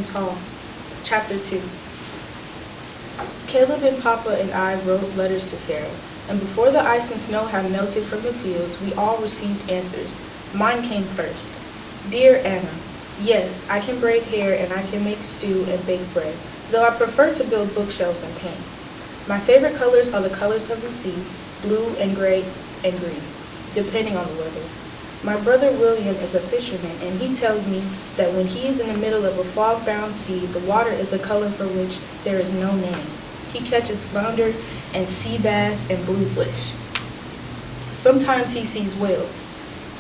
and Tall. Chapter 2. Caleb and Papa and I wrote letters to Sarah, and before the ice and snow had melted from the fields, we all received answers. Mine came first. Dear Anna, yes, I can braid hair and I can make stew and bake bread, though I prefer to build bookshelves and paint. My favorite colors are the colors of the sea, blue and gray and green, depending on the weather. My brother William is a fisherman, and he tells me that when he is in the middle of a fog-bound sea, the water is a color for which there is no name. He catches flounder and sea bass and bluefish. Sometimes he sees whales,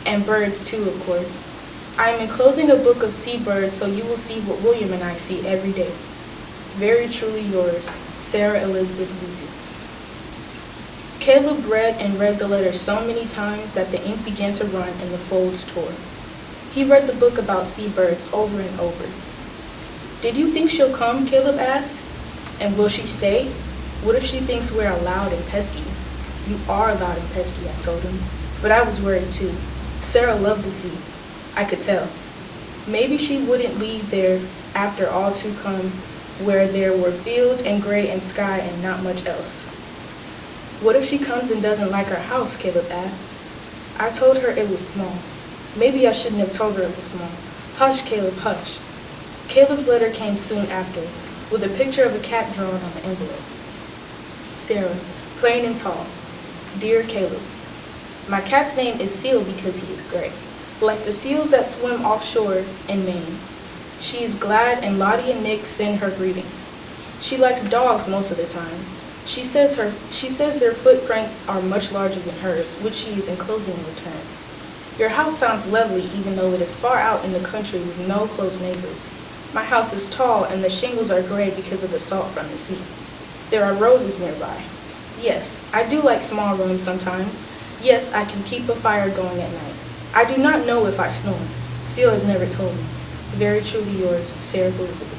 and birds too, of course. I am enclosing a book of seabirds, so you will see what William and I see every day. Very truly yours, Sarah Elizabeth Wooten. Caleb read and read the letter so many times that the ink began to run and the folds tore. He read the book about seabirds over and over. Did you think she'll come? Caleb asked. And will she stay? What if she thinks we're loud and pesky? You are loud and pesky, I told him. But I was worried too. Sarah loved the sea. I could tell. Maybe she wouldn't leave there after all to come, where there were fields and gray and sky and not much else. What if she comes and doesn't like our house? Caleb asked. I told her it was small. Maybe I shouldn't have told her it was small. Hush, Caleb, hush. Caleb's letter came soon after, with a picture of a cat drawn on the envelope. Sarah, plain and tall. Dear Caleb, my cat's name is Seal because he is gray, like the seals that swim offshore in Maine. She is glad, and Lottie and Nick send her greetings. She likes dogs most of the time. She says their footprints are much larger than hers, which she is enclosing in return. Your house sounds lovely, even though it is far out in the country with no close neighbors. My house is tall, and the shingles are gray because of the salt from the sea. There are roses nearby. Yes, I do like small rooms sometimes. Yes, I can keep a fire going at night. I do not know if I snore. Seal has never told me. Very truly yours, Sarah Elizabeth.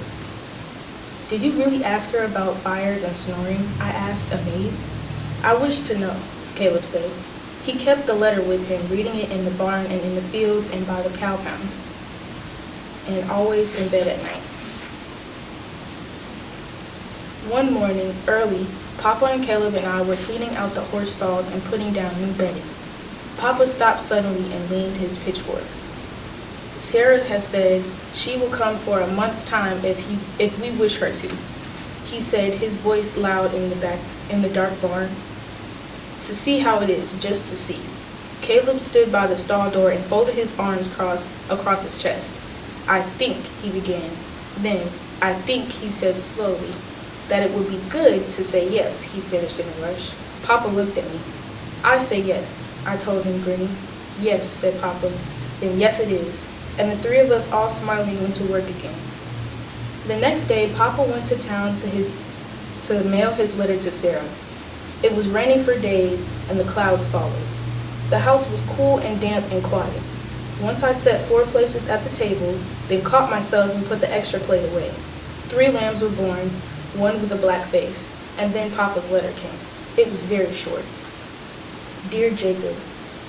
Did you really ask her about fires and snoring? I asked, amazed. I wish to know, Caleb said. He kept the letter with him, reading it in the barn and in the fields and by the cow pound, and always in bed at night. One morning, early, Papa and Caleb and I were cleaning out the horse stalls and putting down new bedding. Papa stopped suddenly and leaned his pitchfork. Sarah has said she will come for a month's time if we wish her to, he said, his voice loud in the dark barn. To see how it is, just to see. Caleb stood by the stall door and folded his arms across his chest. I think, he began. Then, I think, he said slowly, that it would be good to say yes, he finished in a rush. Papa looked at me. I say yes, I told him, grinning. Yes, said Papa. Then yes it is. And the three of us all smiling went to work again. The next day, Papa went to town to mail his letter to Sarah. It was raining for days, and the clouds followed. The house was cool and damp and quiet. Once I set 4 places at the table, then caught myself and put the extra plate away. 3 lambs were born, one with a black face, and then Papa's letter came. It was very short. Dear Jacob,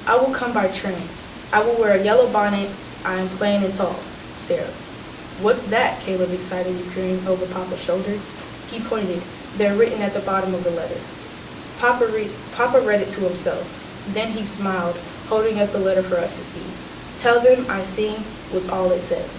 I will come by train. I will wear a yellow bonnet. I am plain and tall. Sarah. What's that? Caleb excitedly peering over Papa's shoulder. He pointed. They're written at the bottom of the letter. Papa read it to himself. Then he smiled, holding up the letter for us to see. Tell them I sing was all it said.